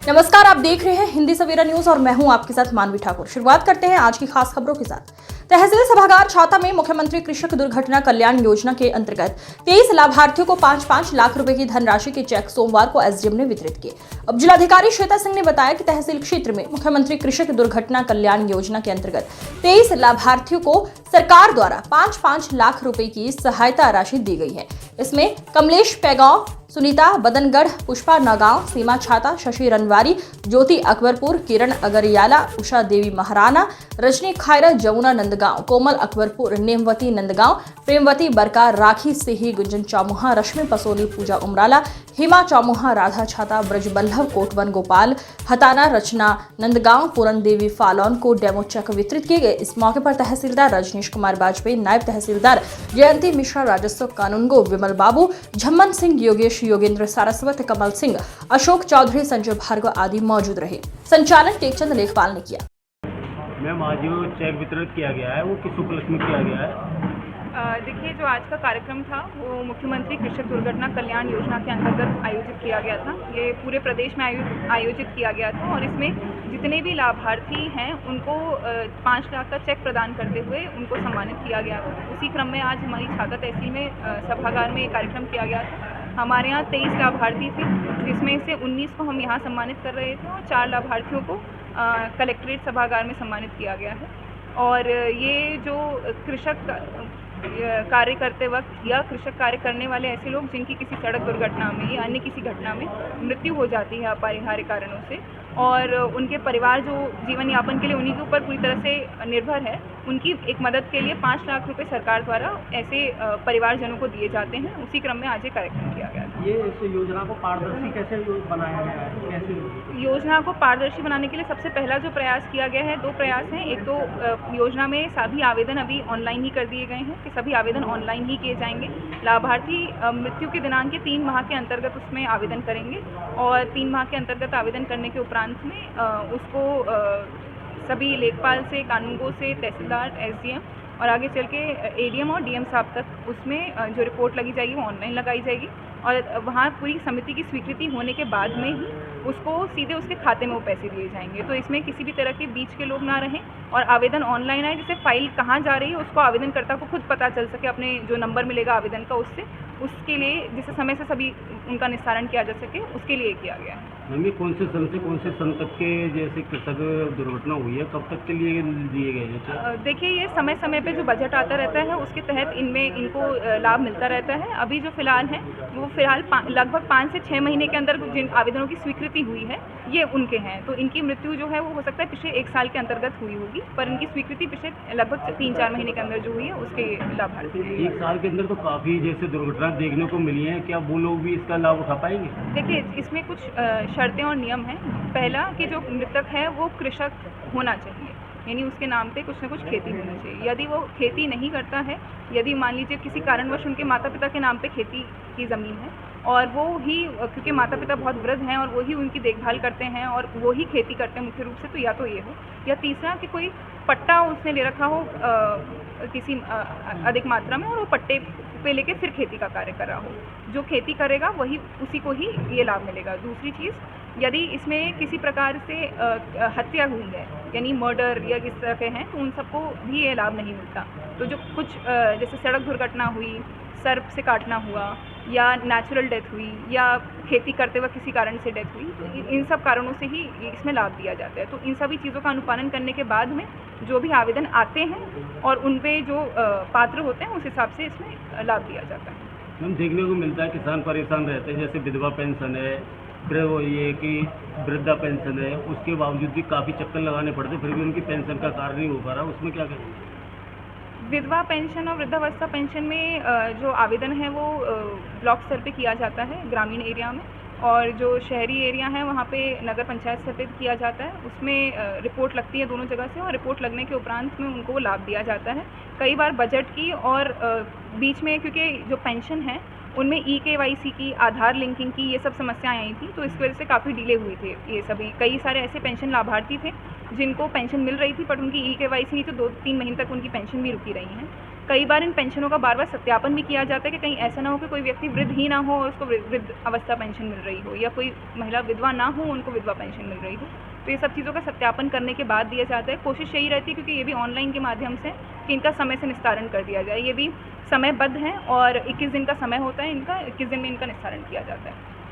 नमस्कार, आप देख रहे हैं हिंदी सवेरा न्यूज और मैं हूं आपके साथ मानवी ठाकुर। शुरुआत करते हैं आज की खास खबरों के साथ। तहसील सभागार छाता में मुख्यमंत्री कृषक दुर्घटना कल्याण योजना के अंतर्गत 23 लाभार्थियों को 5-5 लाख रुपए की धनराशि के चेक सोमवार को एसडीएम ने वितरित किए। अब जिलाधिकारी श्वेता सिंह ने बताया कि तहसील क्षेत्र में मुख्यमंत्री कृषक दुर्घटना कल्याण योजना के अंतर्गत 23 लाभार्थियों को सरकार द्वारा 5-5 लाख रुपए की सहायता राशि दी गई है। इसमें कमलेश पैगांव, सुनीता बदनगढ़, पुष्पा नगांव, सीमा छाता, शशि रनवारी, ज्योति अकबरपुर, किरण अगरियाला, उषा देवी महाराना, रजनी खायरा, जमुना नंदगांव, कोमल अकबरपुर, नेमवती नंदगांव, प्रेमवती बरका, राखी सिही, गुंजन चामुहा, रश्मि पसोली, पूजा उमराला, हिमा चामुहा, राधा छाता, ब्रजबल्लभ, कोटवन गोपाल, हताना, रचना नंदगांव, पूरन देवी फालौन को डेमो चेक वितरित किए गए। इस मौके पर तहसीलदार रजनीश कुमार वाजपेयी, नायब तहसीलदार जयंती मिश्रा, राजस्व कानूनगो विमल बाबू, झम्मन सिंह, योगेश, योगेंद्र सारस्वत, कमल सिंह, अशोक चौधरी, संजय भार्गव आदि मौजूद रहे। संचालन टेकचंद लेखपाल ने किया। मैम, आज जो चेक वितरित किया गया है वो किस उपलक्ष्य में किया गया है? देखिए, जो आज का कार्यक्रम था वो मुख्यमंत्री कृषक दुर्घटना कल्याण योजना के अंतर्गत आयोजित किया गया था। ये पूरे प्रदेश में आयोजित किया गया था और इसमें जितने भी लाभार्थी हैं उनको 5 लाख का चेक प्रदान करते हुए उनको सम्मानित किया गया था। उसी क्रम में आज हमारी छाता तहसील में सभागार में कार्यक्रम किया गया था। हमारे यहाँ 23 लाभार्थी थे, जिसमें से 19 को हम यहाँ सम्मानित कर रहे थे और 4 लाभार्थियों को कलेक्ट्रेट सभागार में सम्मानित किया गया है। और ये जो कृषक कार्य करते वक्त या कृषक कार्य करने वाले ऐसे लोग जिनकी किसी सड़क दुर्घटना में या अन्य किसी घटना में मृत्यु हो जाती है अपरिहार्य कारणों से, और उनके परिवार जो जीवन यापन के लिए उन्हीं के ऊपर पूरी तरह से निर्भर है, उनकी एक मदद के लिए 5 लाख रुपए सरकार द्वारा ऐसे परिवारजनों को दिए जाते हैं। उसी क्रम में आज ये कार्यक्रम किया गया था। ये इस योजना को पारदर्शी कैसे बनाया गया है? कैसे योजना को पारदर्शी बनाने के लिए सबसे पहला जो प्रयास किया गया है, 2 प्रयास हैं। एक तो योजना में सभी आवेदन अभी ऑनलाइन ही कर दिए गए हैं कि सभी आवेदन ऑनलाइन ही किए जाएंगे। लाभार्थी मृत्यु के दिनांक के 3 माह के अंतर्गत उसमें आवेदन करेंगे और 3 माह के अंतर्गत आवेदन करने के उपरांत में उसको सभी लेखपाल से, कानूनगो से, तहसीलदार, एसडीएम और आगे चल के एडीएम और डीएम साहब तक उसमें जो रिपोर्ट लगी जाएगी वो ऑनलाइन लगाई जाएगी और वहाँ पूरी समिति की स्वीकृति होने के बाद में ही उसको सीधे उसके खाते में वो पैसे दिए जाएंगे। तो इसमें किसी भी तरह के बीच के लोग ना रहें और आवेदन ऑनलाइन आए, जिससे फाइल कहाँ जा रही है उसको आवेदनकर्ता को खुद पता चल सके, अपने जो नंबर मिलेगा आवेदन का उसके लिए, जिससे समय से सभी उनका निस्तारण किया जा सके, उसके लिए किया गया है। मम्मी, कौन से सन से कौन से सन तक के जैसे कृषक दुर्घटना हुई है, कब तक के लिए दिए गए हैं? देखिए, ये समय समय पे जो बजट आता रहता है उसके तहत इनको लाभ मिलता रहता है। अभी जो फिलहाल है वो लगभग 5 से 6 महीने के अंदर जिन आवेदनों की स्वीकृति हुई है ये उनके हैं। तो इनकी मृत्यु जो है वो हो सकता है पिछले 1 साल के अंतर्गत हुई होगी, पर इनकी स्वीकृति पिछले लगभग 3-4 महीने के अंदर जो हुई है उसके लाभार्थी हैं। 1 साल के अंदर तो काफ़ी जैसे दुर्घटना देखने को मिली है, क्या वो लोग भी इसका लाभ उठा पाएंगे? देखिए, इसमें कुछ शर्तें और नियम हैं। पहला कि जो मृतक है वो कृषक होना चाहिए, यानी उसके नाम पे कुछ न कुछ खेती होनी चाहिए। यदि वो खेती नहीं करता है, यदि मान लीजिए किसी कारणवश उनके माता पिता के नाम पे खेती की ज़मीन है और वो ही, क्योंकि माता पिता बहुत वृद्ध हैं और वो ही उनकी देखभाल करते हैं और वो ही खेती करते हैं मुख्य रूप से, तो या तो ये हो, या तीसरा कि कोई पट्टा उसने ले रखा हो किसी अधिक मात्रा में और वो पट्टे पे लेके फिर खेती का कार्य कर रहा हो। जो खेती करेगा वही, उसी को ही ये लाभ मिलेगा। दूसरी चीज़, यदि इसमें किसी प्रकार से हत्या हुई है, यानी मर्डर या किस तरह के हैं, तो उन सबको भी ये लाभ नहीं मिलता। तो जो कुछ जैसे सड़क दुर्घटना हुई, सर्प से काटना हुआ या नेचुरल डेथ हुई या खेती करते वक्त किसी कारण से डेथ हुई, तो इन सब कारणों से ही इसमें लाभ दिया जाता है। तो इन सभी चीज़ों का अनुपालन करने के बाद में जो भी आवेदन आते हैं और उन पे जो पात्र होते हैं उस हिसाब से इसमें लाभ दिया जाता है। हम देखने को मिलता है किसान परेशान रहते हैं, जैसे विधवा पेंशन है, फिर वो ये कि वृद्धा पेंशन है, उसके बावजूद भी काफ़ी चक्कर लगाने पड़ते, फिर भी उनकी पेंशन का कार्य नहीं हो पा रहा, उसमें क्या करेंगे? विधवा पेंशन और वृद्धावस्था पेंशन में जो आवेदन है वो ब्लॉक स्तर पे किया जाता है ग्रामीण एरिया में, और जो शहरी एरिया है वहाँ पे नगर पंचायत स्तर पे किया जाता है। उसमें रिपोर्ट लगती है दोनों जगह से और रिपोर्ट लगने के उपरांत में उनको लाभ दिया जाता है। कई बार बजट की और बीच में, क्योंकि जो पेंशन है उनमें EKYC की, आधार लिंकिंग की, ये सब समस्याएं आई थी, तो इस वजह से काफ़ी डिले हुए थे ये सभी। कई सारे ऐसे पेंशन लाभार्थी थे जिनको पेंशन मिल रही थी, पर उनकी EKYC नहीं, तो 2-3 महीने तक उनकी पेंशन भी रुकी रही हैं। कई बार इन पेंशनों का बार बार सत्यापन भी किया जाता है कि कहीं ऐसा ना हो कि कोई व्यक्ति वृद्ध ही ना हो और उसको वृद्ध अवस्था पेंशन मिल रही हो, या कोई महिला विधवा ना हो उनको विधवा पेंशन मिल रही हो। तो ये सब चीज़ों का सत्यापन करने के बाद दिया जाता है। कोशिश यही रहती है, क्योंकि ये भी ऑनलाइन के माध्यम से, कि इनका समय से निस्तारण कर दिया जाए। ये भी समयबद्ध है और 21 दिन का समय होता है इनका, 21 दिन में इनका निस्तारण किया जाता है।